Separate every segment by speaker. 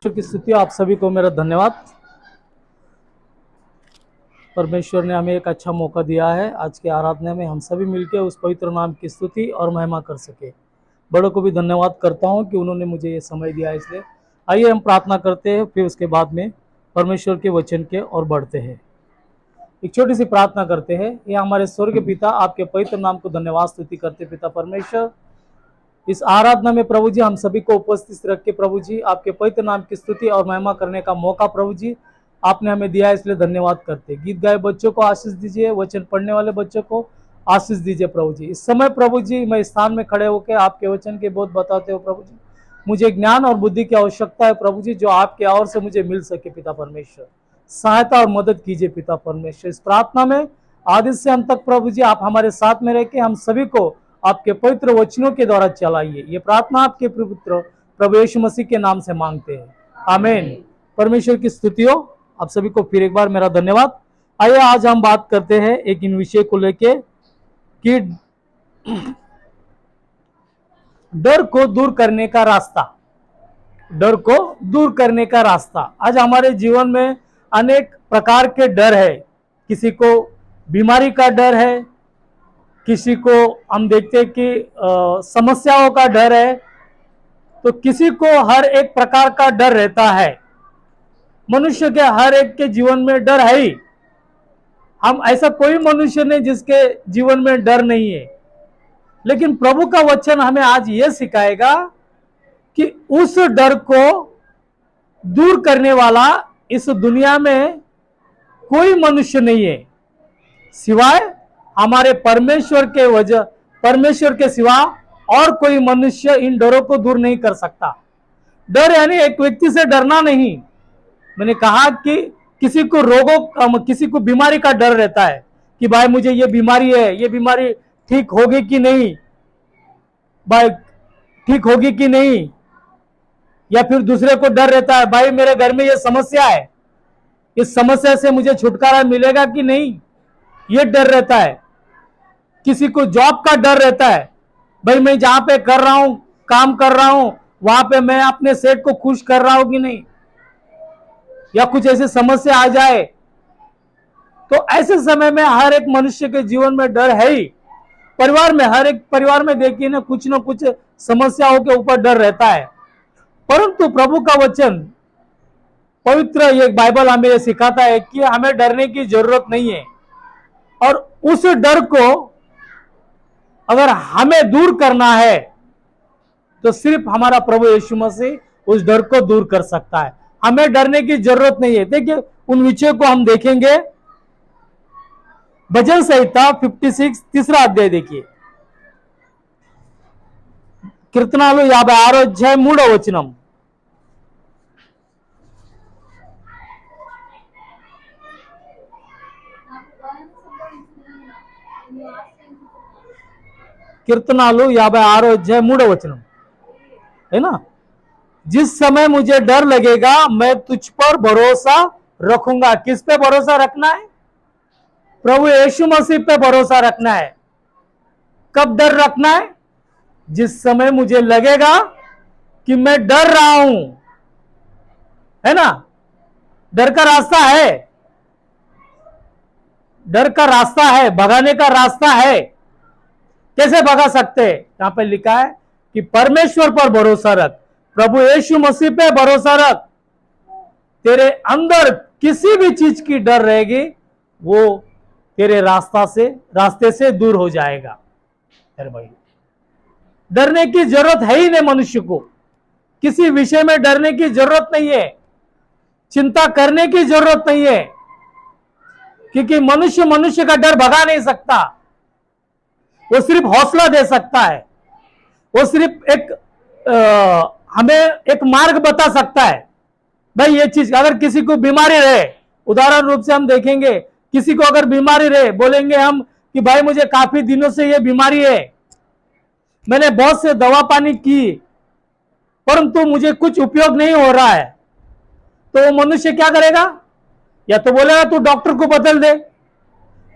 Speaker 1: परमेश्वर की स्तुति। आप सभी को मेरा धन्यवाद। परमेश्वर ने हमें एक अच्छा मौका दिया है आज के आराधना में हम सभी मिलकर उस पवित्र नाम की स्तुति और महिमा कर सके। बड़ों को भी धन्यवाद करता हूं कि उन्होंने मुझे ये समय दिया। इसलिए आइए हम प्रार्थना करते हैं, फिर उसके बाद में परमेश्वर के वचन के और बढ़ते हैं। एक छोटी सी प्रार्थना करते हैं। ये हमारे स्वर्ग पिता, आपके पवित्र नाम को धन्यवाद स्तुति करते पिता परमेश्वर। इस आराधना में प्रभु जी हम सभी को उपस्थित रख के प्रभु जी आपके पवित्र नाम की स्तुति और महिमा करने का मौका प्रभु जी आपने हमें दिया है, इसलिए धन्यवाद करते। गीत गाए बच्चों को आशीष दीजिए, वचन पढ़ने वाले बच्चों को आशीष दीजिए प्रभु जी। इस समय प्रभु जी मैं स्थान में खड़े होकर आपके वचन के बोध बताते हो प्रभु जी। मुझे ज्ञान और बुद्धि की आवश्यकता है प्रभु जी, जो आपके ओर से मुझे मिल सके पिता परमेश्वर। सहायता और मदद कीजिए पिता परमेश्वर। इस प्रार्थना में आदि से अंत तक प्रभु जी आप हमारे साथ में रह के हम सभी को आपके पवित्र वचनों के द्वारा चलाइए। ये प्रार्थना आपके पवित्र प्रभु यीशु मसीह के नाम से मांगते हैं, आमीन। परमेश्वर की स्तुतियों। आप सभी को फिर एक बार मेरा धन्यवाद। आइए आज हम बात करते हैं एक इन विषय को लेके कि डर को दूर करने का रास्ता। डर को दूर करने का रास्ता। आज हमारे जीवन में अनेक प्रकार के डर है। किसी को बीमारी का डर है, किसी को हम देखते हैं कि समस्याओं का डर है, तो किसी को हर एक प्रकार का डर रहता है। मनुष्य के हर एक के जीवन में डर है ही। हम ऐसा कोई मनुष्य नहीं जिसके जीवन में डर नहीं है। लेकिन प्रभु का वचन हमें आज यह सिखाएगा कि उस डर को दूर करने वाला इस दुनिया में कोई मनुष्य नहीं है सिवाय हमारे परमेश्वर के सिवा और कोई मनुष्य इन डरों को दूर नहीं कर सकता। डर यानी एक व्यक्ति से डरना नहीं। मैंने कहा कि किसी को बीमारी का डर रहता है कि भाई मुझे ये बीमारी है, ये बीमारी ठीक होगी कि नहीं, भाई ठीक होगी कि नहीं। या फिर दूसरे को डर रहता है, भाई मेरे घर में ये समस्या है, इस समस्या से मुझे छुटकारा मिलेगा कि नहीं, ये डर रहता है। किसी को जॉब का डर रहता है, भाई मैं जहां पे कर रहा हूं, काम कर रहा हूं, वहां पे मैं अपने सेठ को खुश कर रहा हूं कि नहीं। या कुछ ऐसी समस्या आ जाए तो ऐसे समय में हर एक मनुष्य के जीवन में डर है ही। परिवार में, हर एक परिवार में देखिए ना कुछ समस्याओं के ऊपर डर रहता है। परंतु प्रभु का वचन पवित्र ये बाइबल हमें ये सिखाता है कि हमें डरने की जरूरत नहीं है। और उस डर को अगर हमें दूर करना है तो सिर्फ हमारा प्रभु यीशु मसीह उस डर को दूर कर सकता है। हमें डरने की जरूरत नहीं है। देखिए उन विषयों को हम देखेंगे। भजन संहिता 56 तीसरा अध्याय देखिए। कीर्तनालु 56 अध्याय 3వ वचనం। कीर्तनालु 56 अध्याय 3వ वचనం है ना। जिस समय मुझे डर लगेगा मैं तुझ पर भरोसा रखूंगा। किस पे भरोसा रखना है? प्रभु यीशु मसीह पे भरोसा रखना है। कब डर रखना है? जिस समय मुझे लगेगा कि मैं डर रहा हूं, है ना। डर का रास्ता है, डर का रास्ता है, भगाने का रास्ता है। कैसे भगा सकते हैं? यहां पे लिखा है कि परमेश्वर पर भरोसा रख, प्रभु यीशु मसीह पे भरोसा रख। तेरे अंदर किसी भी चीज की डर रहेगी वो तेरे रास्ते से दूर हो जाएगा। अरे भाई डरने की जरूरत है ही नहीं। मनुष्य को किसी विषय में डरने की जरूरत नहीं है, चिंता करने की जरूरत नहीं है, क्योंकि मनुष्य का डर भगा नहीं सकता। वो सिर्फ हौसला दे सकता है। वो सिर्फ हमें एक मार्ग बता सकता है। भाई ये चीज, अगर किसी को बीमारी रहे, उदाहरण रूप से हम देखेंगे, किसी को अगर बीमारी रहे, बोलेंगे हम कि भाई मुझे काफी दिनों से ये बीमारी है, मैंने बहुत से दवा पानी की परंतु मुझे कुछ उपयोग नहीं हो रहा है। तो वो मनुष्य क्या करेगा? या तो बोलेगा तू डॉक्टर को बदल दे,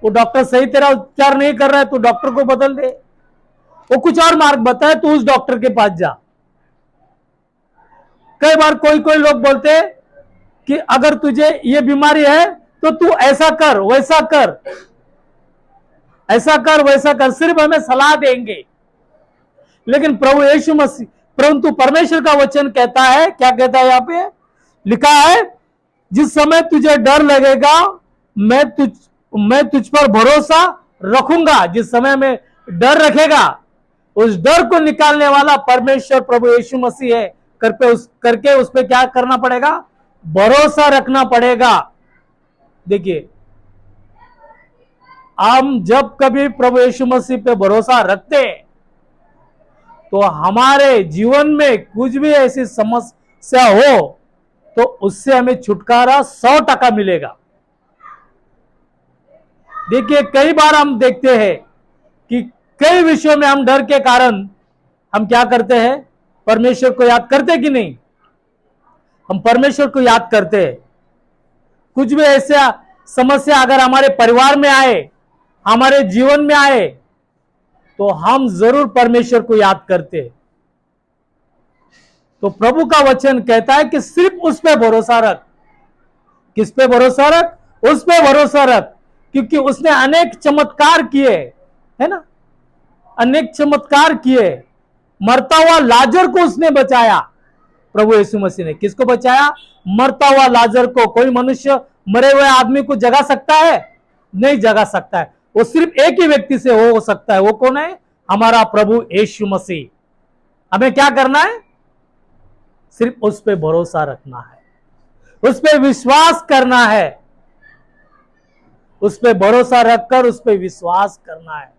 Speaker 1: वो डॉक्टर सही तेरा उपचार नहीं कर रहा है तो डॉक्टर को बदल दे। वो कुछ और मार्ग बताए तो उस डॉक्टर के पास जा। कई बार कोई कोई लोग बोलते हैं कि अगर तुझे ये बीमारी है तो तू ऐसा कर वैसा कर, ऐसा कर वैसा कर, सिर्फ हमें सलाह देंगे। लेकिन प्रभु यीशु मसीह, परंतु परमेश्वर का वचन कहता है, क्या कहता है? यहां पे लिखा है, जिस समय तुझे डर लगेगा मैं तुझ पर भरोसा रखूंगा। जिस समय में डर रखेगा, उस डर को निकालने वाला परमेश्वर प्रभु यीशु मसीह है। करके उस पर क्या करना पड़ेगा? भरोसा रखना पड़ेगा। देखिए, हम जब कभी प्रभु यीशु मसीह पे भरोसा रखते हैं तो हमारे जीवन में कुछ भी ऐसी समस्या हो तो उससे हमें छुटकारा 100% मिलेगा। देखिए, कई बार हम देखते हैं कि कई विषयों में हम डर के कारण हम क्या करते हैं? परमेश्वर को याद करते कि नहीं? हम परमेश्वर को याद करते हैं। कुछ भी ऐसा समस्या अगर हमारे परिवार में आए, हमारे जीवन में आए, तो हम जरूर परमेश्वर को याद करते हैं। तो प्रभु का वचन कहता है कि सिर्फ उस पे भरोसा रख। किस पे भरोसा रख? उस पे भरोसा रख, क्योंकि उसने अनेक चमत्कार किए, है ना? अनेक चमत्कार किए। मरता हुआ लाजर को उसने बचाया। प्रभु यीशु मसीह ने किसको बचाया? मरता हुआ लाजर को। कोई मनुष्य मरे हुए आदमी को जगा सकता है? नहीं जगा सकता है। वो सिर्फ एक ही व्यक्ति से हो सकता है। वो कौन है? हमारा प्रभु यीशु मसीह। हमें क्या करना है? सिर्फ उस पे भरोसा रखना है, उस पे विश्वास करना है, उस पे भरोसा रखकर उस पे विश्वास करना है।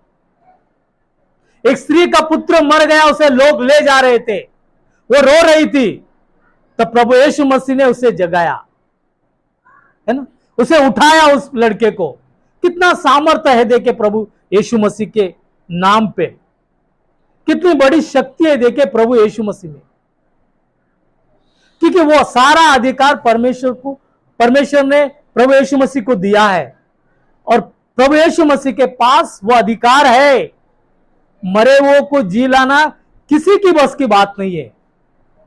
Speaker 1: एक स्त्री का पुत्र मर गया, उसे लोग ले जा रहे थे, वो रो रही थी, तब प्रभु यीशु मसीह ने उसे जगाया, है ना? उसे उठाया, उस लड़के को। कितना सामर्थ्य है देखे प्रभु यीशु मसीह के नाम पे, कितनी बड़ी शक्ति है देखे प्रभु यीशु मसीह में, क्योंकि वो सारा अधिकार परमेश्वर ने प्रभु यीशु मसीह को दिया है, और प्रभु यीशु मसीह के पास वो अधिकार है। मरे हुए को जी लाना किसी की बस की बात नहीं है।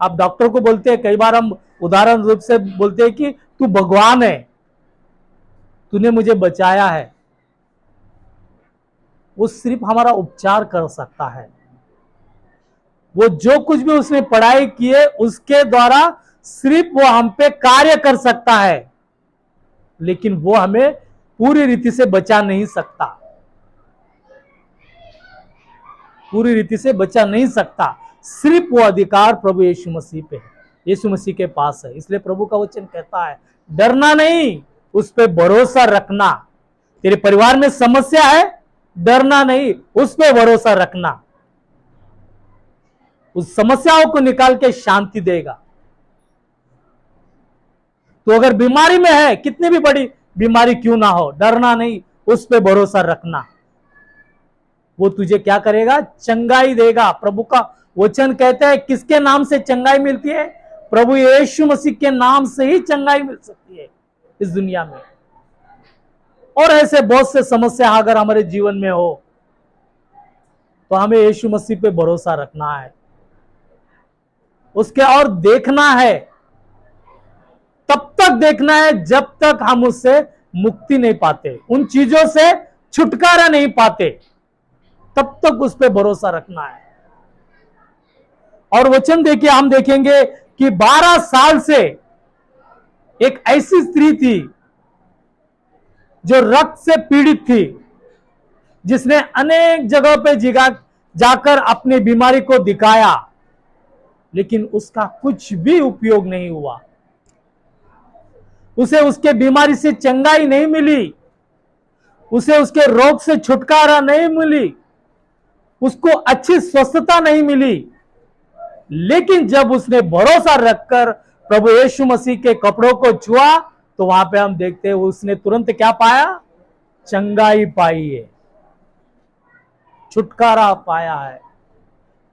Speaker 1: आप डॉक्टर को बोलते हैं, कई बार हम उदाहरण रूप से बोलते हैं कि तू भगवान है, तूने मुझे बचाया है। वो सिर्फ हमारा उपचार कर सकता है। वो जो कुछ भी उसने पढ़ाई की है उसके द्वारा सिर्फ वो हम पे कार्य कर सकता है, लेकिन वो हमें पूरी रीति से बचा नहीं सकता, पूरी रीति से बचा नहीं सकता। सिर्फ वो अधिकार प्रभु यीशु मसीह पे है, यीशु मसीह के पास है। इसलिए प्रभु का वचन कहता है, डरना नहीं, उस पे भरोसा रखना। तेरे परिवार में समस्या है, डरना नहीं, उस पे भरोसा रखना। उस समस्याओं को निकाल के शांति देगा। तो अगर बीमारी में है, कितनी भी बड़ी बीमारी क्यों ना हो, डरना नहीं, उस पे भरोसा रखना। वो तुझे क्या करेगा? चंगाई देगा। प्रभु का वचन कहता है, किसके नाम से चंगाई मिलती है? प्रभु यीशु मसीह के नाम से ही चंगाई मिल सकती है इस दुनिया में। और ऐसे बहुत से समस्या अगर हमारे जीवन में हो तो हमें यीशु मसीह पे भरोसा रखना है, उसके और देखना है। तब तक देखना है जब तक हम उससे मुक्ति नहीं पाते, उन चीजों से छुटकारा नहीं पाते, तब तक उस पर भरोसा रखना है। और वचन देखिए, हम देखेंगे कि 12 साल से एक ऐसी स्त्री थी जो रक्त से पीड़ित थी, जिसने अनेक जगहों पे जाकर अपनी बीमारी को दिखाया, लेकिन उसका कुछ भी उपयोग नहीं हुआ। उसे उसके बीमारी से चंगाई नहीं मिली, उसे उसके रोग से छुटकारा नहीं मिली, उसको अच्छी स्वस्थता नहीं मिली। लेकिन जब उसने भरोसा रखकर प्रभु यीशु मसीह के कपड़ों को छुआ, तो वहां पे हम देखते हैं उसने तुरंत क्या पाया? चंगाई पाई है, छुटकारा पाया है।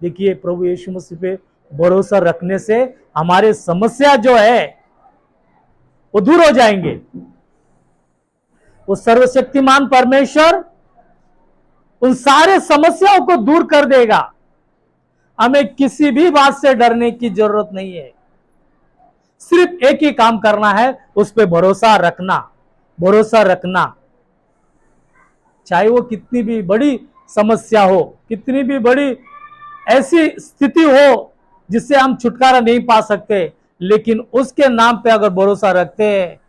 Speaker 1: देखिए, प्रभु यीशु मसीह पे भरोसा रखने से हमारे समस्या जो है वो दूर हो जाएंगे। वो सर्वशक्तिमान परमेश्वर उन सारे समस्याओं को दूर कर देगा। हमें किसी भी बात से डरने की जरूरत नहीं है। सिर्फ एक ही काम करना है, उस पर भरोसा रखना, भरोसा रखना। चाहे वो कितनी भी बड़ी समस्या हो, कितनी भी बड़ी ऐसी स्थिति हो जिससे हम छुटकारा नहीं पा सकते, लेकिन उसके नाम पे अगर भरोसा रखते हैं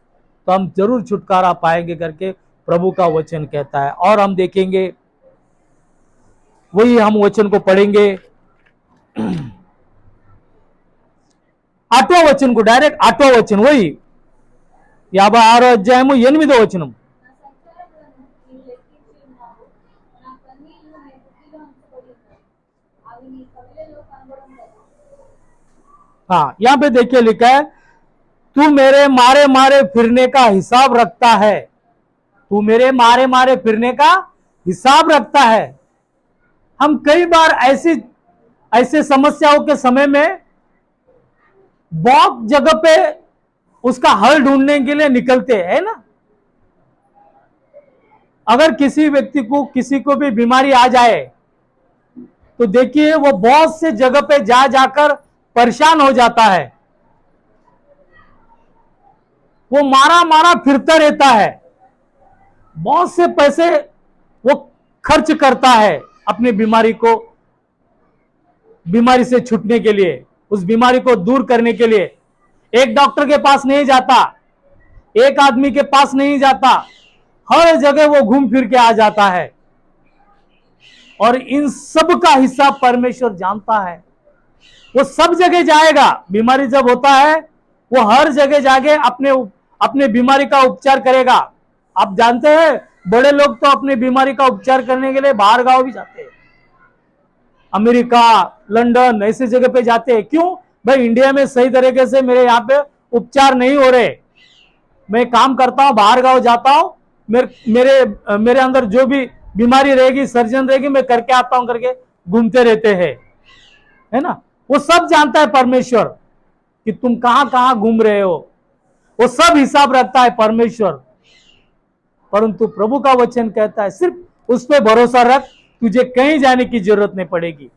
Speaker 1: तो हम जरूर छुटकारा पाएंगे करके प्रभु का वचन कहता है। और हम देखेंगे, वही हम वचन को पढ़ेंगे, 8वां वचन को, डायरेक्ट 8वां वचन, वही 56 అధ్యాయము 8వ వచనం।
Speaker 2: నా సంచారములను నీవు లెక్కించి ఉన్నావు. నా కన్నీళ్లు నీ బుద్ధిలో ఉంచబడి ఉన్నాయి. అవి నీ కవిలలో కనబడడం లేదు.
Speaker 1: हाँ, यहाँ पे देखिए लिखा है, तू मेरे मारे मारे फिरने का हिसाब रखता है, तू मेरे मारे मारे फिरने का हिसाब रखता है। हम कई बार ऐसे समस्याओं के समय में बहुत जगह पे उसका हल ढूंढने के लिए निकलते हैं ना। अगर किसी व्यक्ति को, किसी को भी बीमारी आ जाए तो देखिए वो बहुत से जगह पे जा जाकर परेशान हो जाता है, वो मारा मारा फिरता रहता है, बहुत से पैसे वो खर्च करता है अपनी बीमारी से छूटने के लिए, उस बीमारी को दूर करने के लिए। एक डॉक्टर के पास नहीं जाता, एक आदमी के पास नहीं जाता, हर जगह वो घूम फिर के आ जाता है। और इन सब का हिसाब परमेश्वर जानता है। वो सब जगह जाएगा, बीमारी जब होता है वो हर जगह जाके अपने बीमारी का उपचार करेगा। आप जानते हैं, बड़े लोग तो अपनी बीमारी का उपचार करने के लिए बाहर गांव भी जाते हैं, अमेरिका, लंदन, ऐसी जगह पे जाते हैं। क्यों भाई? इंडिया में सही तरीके से मेरे यहाँ पे उपचार नहीं हो रहे, मैं काम करता हूं, बाहर गांव जाता हूं, मेरे अंदर जो भी बीमारी रहेगी, सर्जन रहेगी, मैं करके आता हूं करके घूमते रहते हैं, है ना। वो सब जानता है परमेश्वर कि तुम कहां कहां घूम रहे हो, वो सब हिसाब रखता है परमेश्वर। परंतु प्रभु का वचन कहता है सिर्फ उस पर भरोसा रख, तुझे कहीं जाने की जरूरत नहीं पड़ेगी।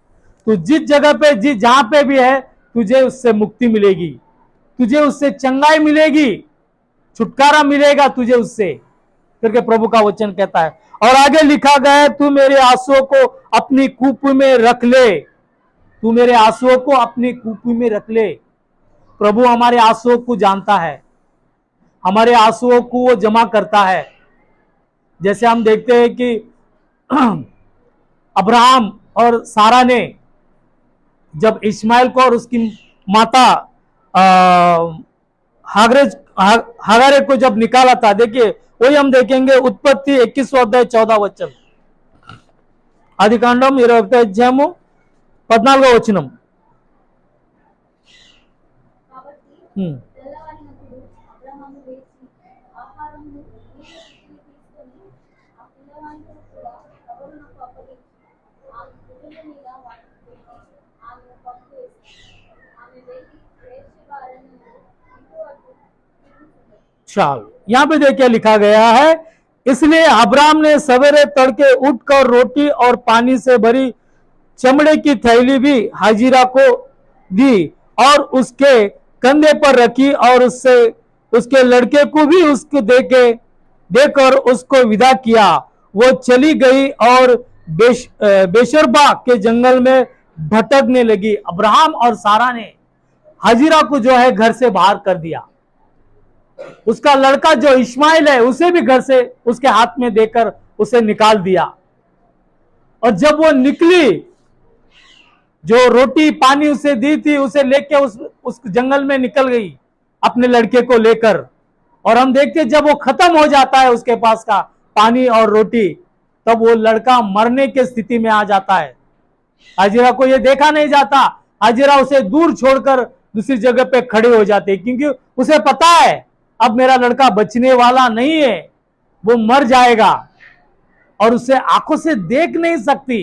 Speaker 1: तू जिस जगह पे, जहां पे भी है, तुझे उससे मुक्ति मिलेगी, तुझे उससे चंगाई मिलेगी, छुटकारा मिलेगा तुझे उससे करके प्रभु का वचन कहता है। और आगे लिखा गया है, तू मेरे आंसुओं को अपनी कूप में रख ले, तू मेरे आंसुओं को अपनी कूप में रख ले। प्रभु हमारे आंसुओं को जानता है, हमारे आंसुओं को वो जमा करता है। जैसे हम देखते हैं कि अब्राहम और सारा ने जब इस्माइल को और उसकी माता हागारे को जब निकाला था, देखिए वही हम देखेंगे उत्पत्ति 21वां अध्याय 14वां वचन, ఆదికాండం 21వ అధ్యాయము 14వ వచనం।
Speaker 2: కాబట్టి తెల్లవారినప్పుడు అబ్రహాము లేచి ఆహారమును నీళ్ల చుట్టూ తీసుకొని ఆ పిల్లవానితో కూడా కబరునకు అప్పగించి ఆమె పురుల మీద వాటిని పెట్టి ఆమెను పంపు వేసింది. ఆమె వెళ్ళి బేర్షెబా అరణ్యంలో ఇటు అటు తిరుగుతున్నది.
Speaker 1: चलो, यहाँ पे देखिए लिखा गया है, इसलिए अब्राम ने सवेरे तड़के उठकर रोटी और पानी से भरी चमड़े की थैली भी हाजिरा को दी और उसके कंधे पर रखी और उसके लड़के को भी उसको देकर उसको विदा किया। वो चली गई और बेशरबा के जंगल में भटकने लगी। अब्राहम और सारा ने हाजिरा को जो है घर से बाहर कर दिया, उसका लड़का जो इस्माइल है उसे भी घर से उसके हाथ में देकर उसे निकाल दिया। और जब वो निकली, जो रोटी पानी उसे दी थी उसे लेके उस जंगल में निकल गई अपने लड़के को लेकर। और हम देखते जब वो खत्म हो जाता है उसके पास का पानी और रोटी, तब वो लड़का मरने की स्थिति में आ जाता है। हाजिरा को ये देखा नहीं जाता, हाजिरा उसे दूर छोड़कर दूसरी जगह पे खड़े हो जाते, क्योंकि उसे पता है अब मेरा लड़का बचने वाला नहीं है, वो मर जाएगा और उसे आंखों से देख नहीं सकती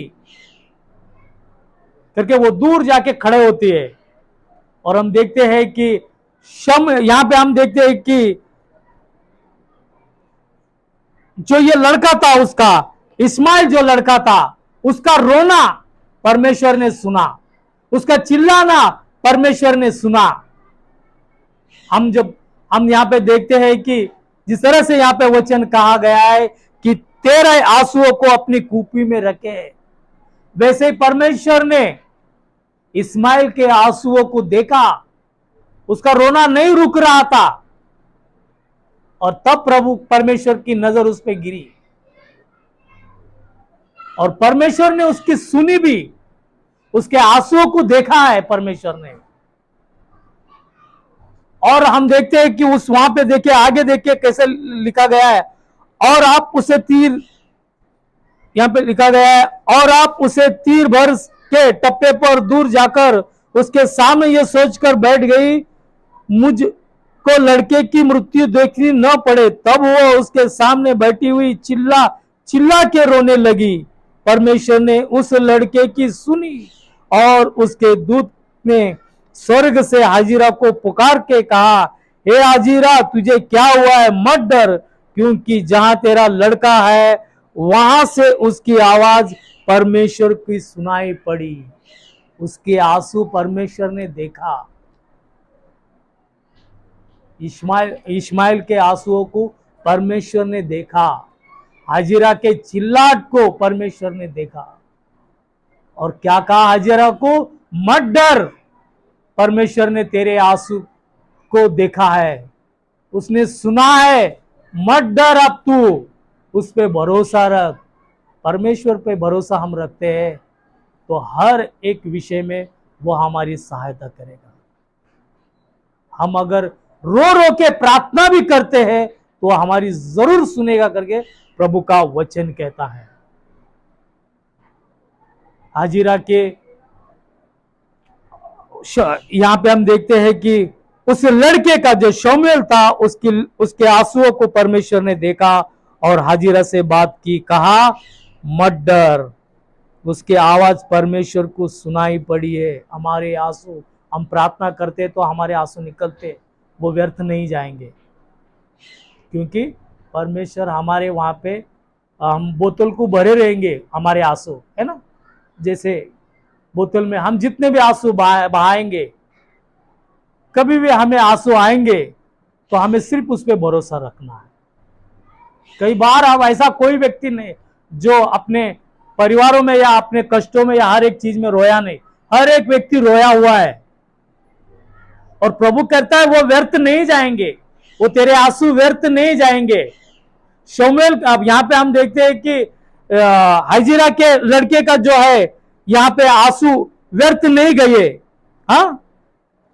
Speaker 1: करके वो दूर जाके खड़े होती है। और हम देखते हैं कि यहां पे हम देखते हैं कि जो ये लड़का था, उसका इस्माइल जो लड़का था, उसका रोना परमेश्वर ने सुना, उसका चिल्लाना परमेश्वर ने सुना। हम यहाँ पे देखते हैं कि जिस तरह से यहाँ पे वचन कहा गया है कि तेरे आंसुओं को अपनी कूपी में रखे, वैसे ही परमेश्वर ने इस्माइल के आंसुओं को देखा, उसका रोना नहीं रुक रहा था, और तब प्रभु परमेश्वर की नजर उस पर गिरी और परमेश्वर ने उसकी सुनी भी, उसके आंसुओं को देखा है परमेश्वर ने। और हम देखते हैं कि उस वहां पे देखिए, आगे देखिए कैसे लिखा गया है, और आप उसे तीर, यहां पे लिखा गया है, और आप उसे तीर भर के टप्पे पर दूर जाकर उसके सामने यह सोचकर बैठ गई, मुझको लड़के की मृत्यु देखनी न पड़े। तब वो उसके सामने बैठी हुई चिल्ला चिल्ला के रोने लगी। परमेश्वर ने उस लड़के की सुनी और उसके दूत ने स्वर्ग से हाजिरा को पुकार के कहा, हे हाजिरा, तुझे क्या हुआ है? मत डर, क्योंकि जहां तेरा लड़का है वहां से उसकी आवाज परमेश्वर की सुनाई पड़ी। उसके आंसू परमेश्वर ने देखा, इस्माइल के आंसुओं को परमेश्वर ने देखा, हाजिरा के चिल्लाट को परमेश्वर ने देखा, और क्या कहा हाजिरा को? मत डर, परमेश्वर ने तेरे आंसू को देखा है, उसने सुना है, मत डर, अब तू उस पे भरोसा रख। परमेश्वर पे भरोसा हम रखते हैं तो हर एक विषय में वो हमारी सहायता करेगा। हम अगर रो रो के प्रार्थना भी करते हैं तो हमारी जरूर सुनेगा करके प्रभु का वचन कहता है। हाजिरा के यहां पे हम देखते हैं कि उस लड़के का जो शमूएल था, उसके आंसुओं को परमेश्वर ने देखा और हाजिरा से बात की, कहा मत डर। उसके आवाज परमेश्वर को सुनाई पड़ी है। हमारे आंसू, हम प्रार्थना करते तो हमारे आंसू निकलते, वो व्यर्थ नहीं जाएंगे, क्योंकि परमेश्वर हमारे वहां पे, हम बोतल को भरे रहेंगे हमारे आंसू, है ना। जैसे बोतल में हम जितने भी आंसू बहाएंगे, कभी भी हमें आंसू आएंगे तो हमें सिर्फ उस पर भरोसा रखना है। कई बार अब ऐसा कोई व्यक्ति नहीं जो अपने परिवारों में या अपने कष्टों में या हर एक चीज में रोया नहीं, हर एक व्यक्ति रोया हुआ है। और प्रभु कहता है वो व्यर्थ नहीं जाएंगे, वो तेरे आंसू व्यर्थ नहीं जाएंगे। शमूएल, अब यहाँ पे हम देखते हैं कि हाजिरा के लड़के का जो है यहाँ पे आंसू व्यर्थ नहीं गए। हाँ,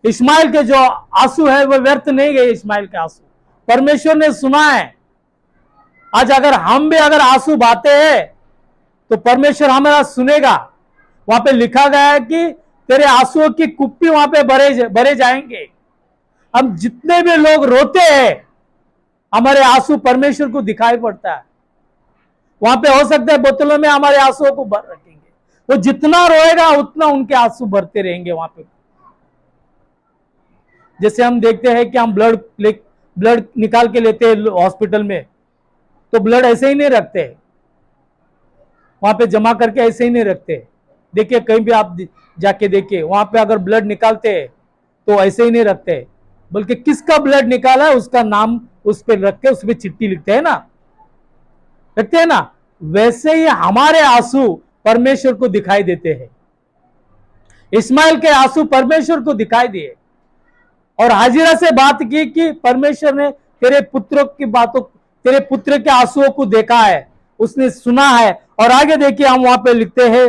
Speaker 1: इस्माइल के जो आंसू है वो व्यर्थ नहीं गए। इस्माइल के आंसू परमेश्वर ने सुना है। आज अगर हम भी अगर आंसू बहाते हैं तो परमेश्वर हमारा सुनेगा। वहां पे लिखा गया है कि तेरे आंसुओं की कुप्पी वहां पे भरे जाएंगे। हम जितने भी लोग रोते हैं, हमारे आंसू परमेश्वर को दिखाई पड़ता है। वहां पे हो सकता है बोतलों में हमारे आंसुओं को भर रखेंगे, वो जितना रोएगा उतना उनके आंसू भरते रहेंगे वहां पे। जैसे हम देखते हैं कि हम ब्लड निकाल के लेते हैं हॉस्पिटल में, तो ब्लड ऐसे ही नहीं रखते, वहां पे जमा करके ऐसे ही नहीं रखते। देखिए कहीं भी आप जाके देखिए, वहां पे अगर ब्लड निकालते हैं तो ऐसे ही नहीं रखते, बल्कि किसका ब्लड निकाला है उसका नाम उस पर रख के उस पर चिट्ठी लिखते हैं ना, रखते हैं ना। वैसे ही हमारे आंसू परमेश्वर को दिखाई देते हैं। इस्माइल के आंसू परमेश्वर को दिखाई दिए और हाजिरा से बात की कि परमेश्वर ने तेरे पुत्रों की बातों, तेरे पुत्र के आंसुओं को देखा है, उसने सुना है। और आगे देखिए हम वहां पे लिखते हैं,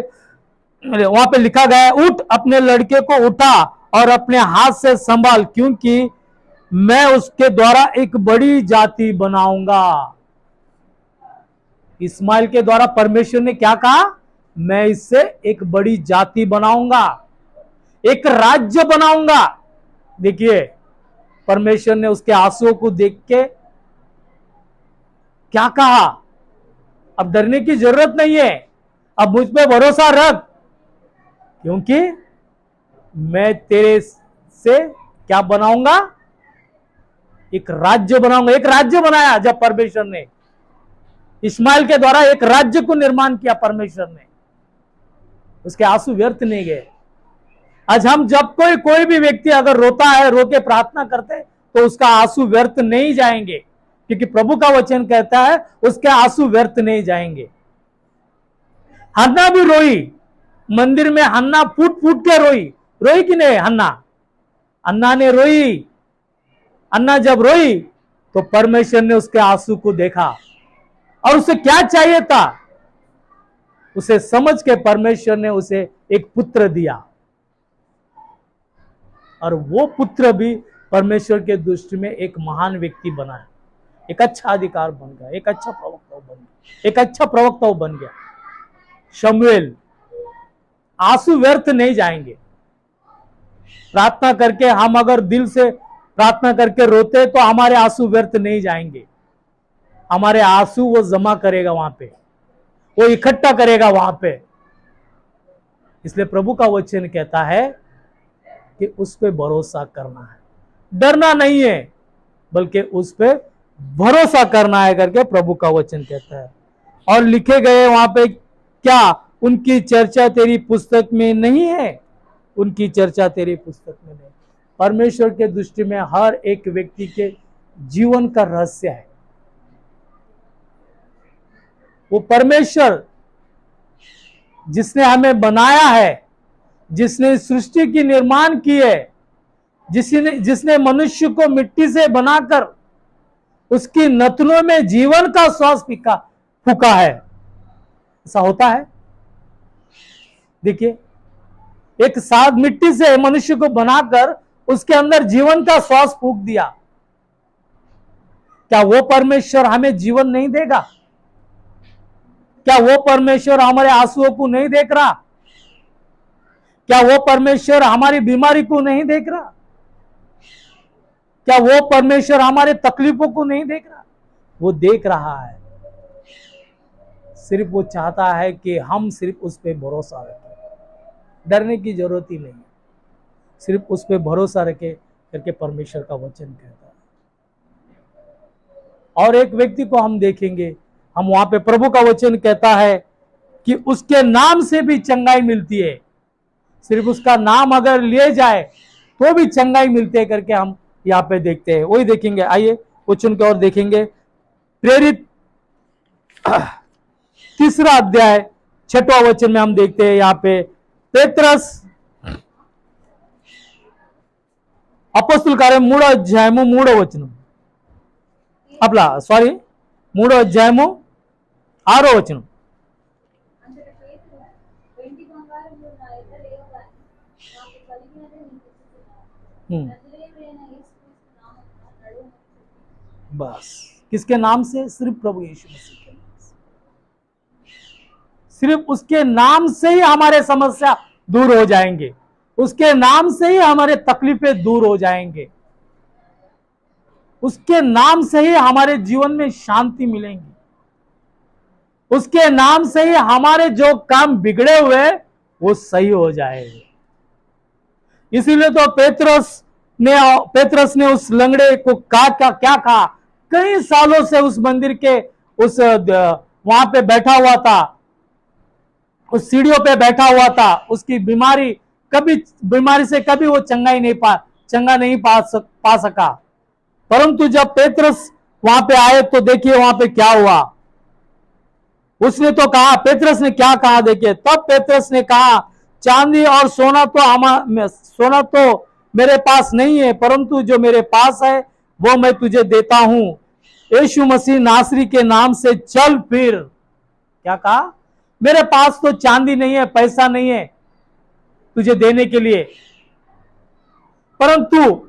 Speaker 1: वहां पे लिखा गया है, उठ, अपने लड़के को उठा और अपने हाथ से संभाल, क्योंकि मैं उसके द्वारा एक बड़ी जाति बनाऊंगा। इस्माइल के द्वारा परमेश्वर ने क्या कहा? मैं इससे एक बड़ी जाति बनाऊंगा, एक राज्य बनाऊंगा। देखिए परमेश्वर ने उसके आंसुओं को देख के क्या कहा? अब डरने की जरूरत नहीं है, अब मुझ पे भरोसा रख, क्योंकि मैं तेरे से क्या बनाऊंगा? एक राज्य बनाऊंगा। एक राज्य बनाया जब परमेश्वर ने इस्माइल के द्वारा एक राज्य को निर्माण किया परमेश्वर ने, उसके आंसू व्यर्थ नहीं गए। आज हम जब कोई भी व्यक्ति अगर रोता है, रो के प्रार्थना करते हैं, तो उसका आंसू व्यर्थ नहीं जाएंगे, क्योंकि प्रभु का वचन कहता है उसके आंसू व्यर्थ नहीं जाएंगे। हन्ना भी रोई, मंदिर में हन्ना फूट फूट के रोई। रोई कि नहीं अन्ना ने रोई। अन्ना जब रोई तो परमेश्वर ने उसके आंसू को देखा, और उसे क्या चाहिए था, उसे समझ के परमेश्वर ने उसे एक पुत्र दिया, और वो पुत्र भी परमेश्वर के दृष्टि में एक महान व्यक्ति बना है, एक अच्छा अधिकार बन गया, एक अच्छा प्रवक्ता बन गया। शमूएल, आंसू व्यर्थ नहीं जाएंगे। प्रार्थना करके हम अगर दिल से प्रार्थना करके रोते तो हमारे आंसू व्यर्थ नहीं जाएंगे। हमारे आंसू वो जमा करेगा वहां पे, वो इकट्ठा करेगा वहां पे। इसलिए प्रभु का वचन कहता है कि उस पे भरोसा करना है, डरना नहीं है, बल्कि उस पे भरोसा करना है करके प्रभु का वचन कहता है। और लिखे गए वहां पे, क्या उनकी चर्चा तेरी पुस्तक में नहीं है? उनकी चर्चा तेरी पुस्तक में नहीं। परमेश्वर के दृष्टि में हर एक व्यक्ति के जीवन का रहस्य है। वो परमेश्वर जिसने हमें बनाया है, जिसने सृष्टि की निर्माण की है, जिसने मनुष्य को मिट्टी से बनाकर उसकी नथनों में जीवन का श्वास फूका है। ऐसा होता है? देखिए, एक साथ मिट्टी से मनुष्य को बनाकर उसके अंदर जीवन का श्वास फूक दिया। क्या वो परमेश्वर हमें जीवन नहीं देगा? क्या वो परमेश्वर हमारे आंसुओं को नहीं देख रहा? क्या वो परमेश्वर हमारी बीमारी को नहीं देख रहा? क्या वो परमेश्वर हमारे तकलीफों को नहीं देख रहा? वो देख रहा है। सिर्फ वो चाहता है कि हम सिर्फ उस पर भरोसा रखें। डरने की जरूरत ही नहीं, सिर्फ उस पर भरोसा रखे करके परमेश्वर का वचन कहता है। और एक व्यक्ति को हम देखेंगे, हम वहां पे प्रभु का वचन कहता है कि उसके नाम से भी चंगाई मिलती है। सिर्फ उसका नाम अगर लिए जाए तो भी चंगाई मिलती है करके हम यहाँ पे देखते हैं। वही देखेंगे, आइए वचन की ओर देखेंगे। प्रेरित 3 अध्याय 6वां वचन में हम देखते हैं यहाँ पे पेत्रस అపోస్తుల కార్యం 3వ అధ్యాయము 3వ వచనం, అట్లా సారీ 3వ అధ్యాయము 6వ వచనం.
Speaker 2: అంతట పేతురు, వెండి బంగారములు నా యొద్ద లేవుగాని నాకు కలిగినదే నీకు ఇస్తున్నాను. నజరేయుడైన యేసుక్రీస్తు నామమున నడువుము.
Speaker 1: बस किसके नाम से? सिर्फ प्रभु यीशु मसीह के नाम से। सिर्फ उसके नाम से ही हमारे समस्या दूर हो जाएंगे, उसके नाम से ही हमारे तकलीफें दूर हो जाएंगे, उसके नाम से ही हमारे जीवन में शांति मिलेंगी, उसके नाम से ही हमारे जो काम बिगड़े हुए वो सही हो जाएंगे। इसीलिए तो पेत्रस ने उस लंगड़े को क्या कहा? कई सालों से उस मंदिर के उस वहां पे बैठा हुआ था, उस सीढ़ियों पे बैठा हुआ था। उसकी बीमारी से कभी वो चंगा नहीं पा सका। परंतु जब पेत्रस वहां पे आए तो देखिए वहां पे क्या हुआ। उसने तो कहा, पेत्रस ने क्या कहा देखिए, तब पेत्रस ने कहा, चांदी और सोना तो मेरे पास नहीं है, परंतु जो मेरे पास है वो मैं तुझे देता हूं। यीशु मसीह नासरी के नाम से चल फिर। क्या कहा? मेरे पास तो चांदी नहीं है, पैसा नहीं है तुझे देने के लिए, परंतु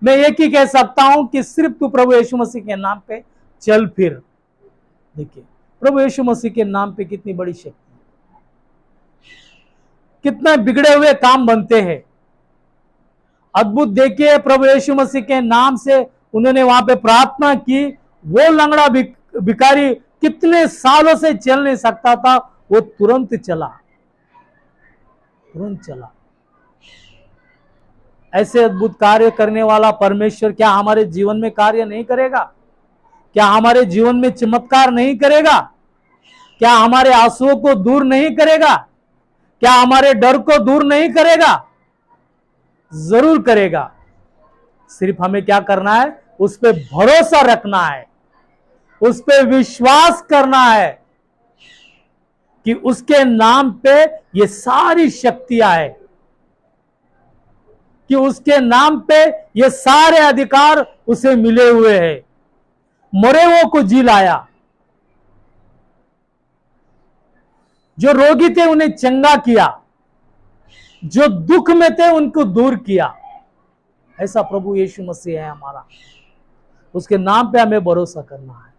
Speaker 1: मैं एक ही कह सकता हूं कि सिर्फ तू प्रभु यीशु मसीह के नाम पे चल फिर। देखिए प्रभु यीशु मसीह के नाम पे कितनी बड़ी शक्ति, कितने बिगड़े हुए काम बनते हैं। अद्भुत देखिए, प्रभु यीशु मसीह के नाम से उन्होंने वहां पे प्रार्थना की। वो लंगड़ा भिखारी कितने सालों से चल नहीं सकता था, वो तुरंत चला। ऐसे अद्भुत कार्य करने वाला परमेश्वर क्या हमारे जीवन में कार्य नहीं करेगा? क्या हमारे जीवन में चमत्कार नहीं करेगा? क्या हमारे आंसुओं को दूर नहीं करेगा? क्या हमारे डर को दूर नहीं करेगा? जरूर करेगा। सिर्फ हमें क्या करना है, उस पर भरोसा रखना है, उस पर विश्वास करना है कि उसके नाम पे ये सारी शक्तियां है, कि उसके नाम पे ये सारे अधिकार उसे मिले हुए हैं। मरे हुओं को जी लाया, जो रोगी थे उन्हें चंगा किया, जो दुख में थे उनको दूर किया। ऐसा प्रभु यीशु मसीह है हमारा। उसके नाम पे हमें भरोसा करना है।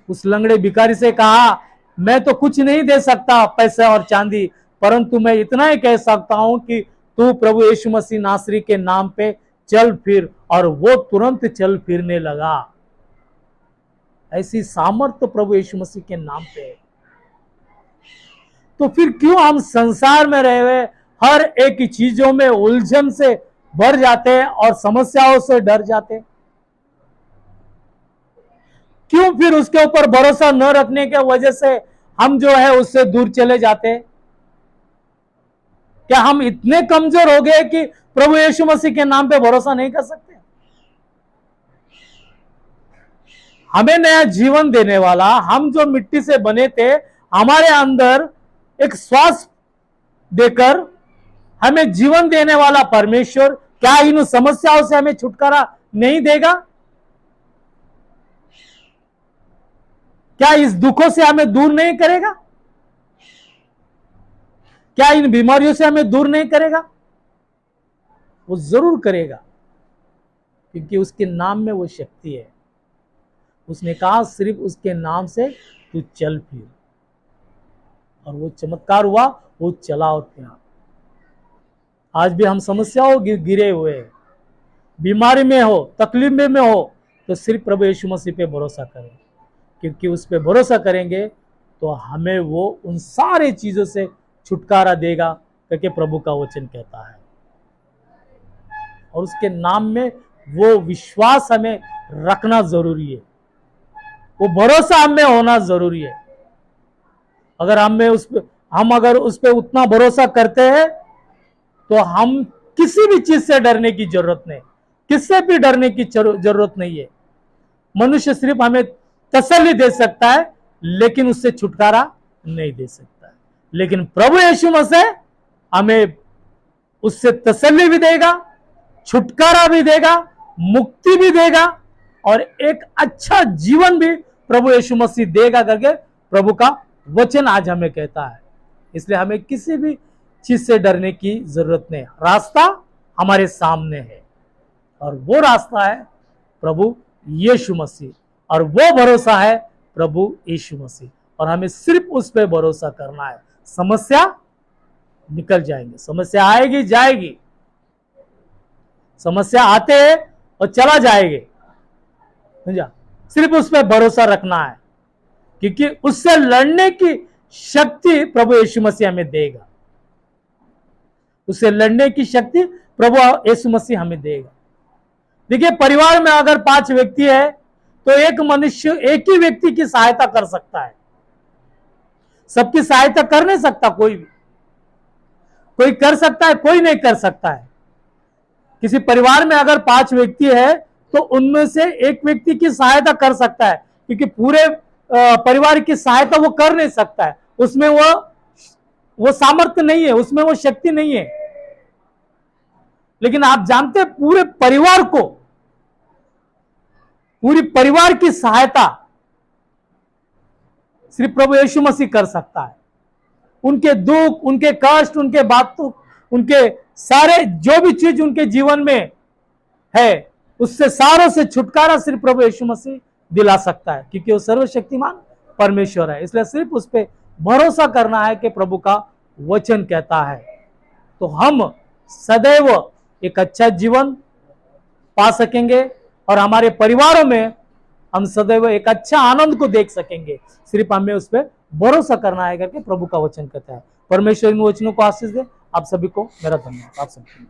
Speaker 1: उस लंगड़े भिखारी से कहा, मैं तो कुछ नहीं दे सकता पैसे और चांदी, परंतु मैं इतना ही कह सकता हूं कि तू प्रभु यीशु मसीह नासरी के नाम पे चल फिर, और वो तुरंत चल फिरने लगा। ऐसी सामर्थ्य प्रभु यीशु मसीह के नाम पे है। तो फिर क्यों हम संसार में रहे हुए हर एक चीजों में उलझन से भर जाते हैं और समस्याओं से डर जाते हैं? क्यों फिर उसके ऊपर भरोसा न रखने के वजह से हम जो है उससे दूर चले जाते हैं? क्या हम इतने कमजोर हो गए कि प्रभु यीशु मसीह के नाम पे भरोसा नहीं कर सकते? हमें नया जीवन देने वाला, हम जो मिट्टी से बने थे, हमारे अंदर एक श्वास देकर हमें जीवन देने वाला परमेश्वर क्या इन समस्याओं से हमें छुटकारा नहीं देगा? क्या इस दुखों से हमें दूर नहीं करेगा? क्या इन बीमारियों से हमें दूर नहीं करेगा? वो जरूर करेगा, क्योंकि उसके नाम में वो शक्ति है। उसने कहा सिर्फ उसके नाम से तू चल फिर, और वो चमत्कार हुआ, वो चला और फिरा। आज भी हम समस्याओं गिरे हुए हैं, बीमारी में हो, तकलीफ में हो, तो सिर्फ प्रभु यीशु मसीह पे भरोसा करें, क्योंकि उस पे भरोसा करेंगे तो हमें वो उन सारे चीजों से छुटकारा देगा, क्योंकि प्रभु का वचन कहता है। और उसके नाम में वो विश्वास हमें रखना जरूरी है, वो भरोसा हमें होना जरूरी है। अगर हम अगर उस पर उतना भरोसा करते हैं तो हम किसी भी चीज से डरने की जरूरत नहीं, किससे भी डरने की जरूरत नहीं है। मनुष्य सिर्फ हमें तसल्ली दे सकता है, लेकिन उससे छुटकारा नहीं दे सकता है। लेकिन प्रभु यीशु मसीह हमें उससे तसल्ली भी देगा, छुटकारा भी देगा, मुक्ति भी देगा, और एक अच्छा जीवन भी प्रभु यीशु मसीह देगा करके प्रभु का वचन आज हमें कहता है। इसलिए हमें किसी भी चीज से डरने की जरूरत नहीं। रास्ता हमारे सामने है, और वो रास्ता है प्रभु यीशु मसीह, और वो भरोसा है प्रभु यीशु मसीह, और हमें सिर्फ उस पर भरोसा करना है। समस्या निकल जाएंगे, समस्या आएगी जाएगी, समस्या आते हैं और चला जाएंगे, समझा? सिर्फ उस पर भरोसा रखना है, क्योंकि उससे लड़ने की शक्ति प्रभु यीशु मसीह हमें देगा। उससे लड़ने की शक्ति प्रभु यीशु मसीह हमें देगा। देखिए, परिवार में अगर 5 व्यक्ति है तो एक मनुष्य एक ही व्यक्ति की सहायता कर सकता है, सबकी सहायता कर नहीं सकता। कोई कर सकता है, कोई नहीं कर सकता है। किसी परिवार में अगर 5 व्यक्ति है तो उनमें से एक व्यक्ति की सहायता कर सकता है, क्योंकि पूरे परिवार की सहायता वो कर नहीं सकता है। उसमें वो सामर्थ्य नहीं है, उसमें वो शक्ति नहीं है। लेकिन आप जानते हैं, पूरे परिवार को, पूरी परिवार की सहायता सिर्फ प्रभु यीशु मसीह कर सकता है। उनके दुख, उनके कष्ट, उनके बातों, उनके सारे जो भी चीज उनके जीवन में है, उससे सारों से छुटकारा सिर्फ प्रभु यीशु मसीह दिला सकता है, क्योंकि वो सर्वशक्तिमान परमेश्वर है। इसलिए सिर्फ उस पर भरोसा करना है कि प्रभु का वचन कहता है, तो हम सदैव एक अच्छा जीवन पा सकेंगे, और हमारे परिवारों में हम सदैव एक अच्छा आनंद को देख सकेंगे। सिर्फ हमें उस पर भरोसा करना है करके प्रभु का वचन कहता है। परमेश्वर इन वचनों को आशीष दे। आप सभी को मेरा धन्यवाद। आप सभी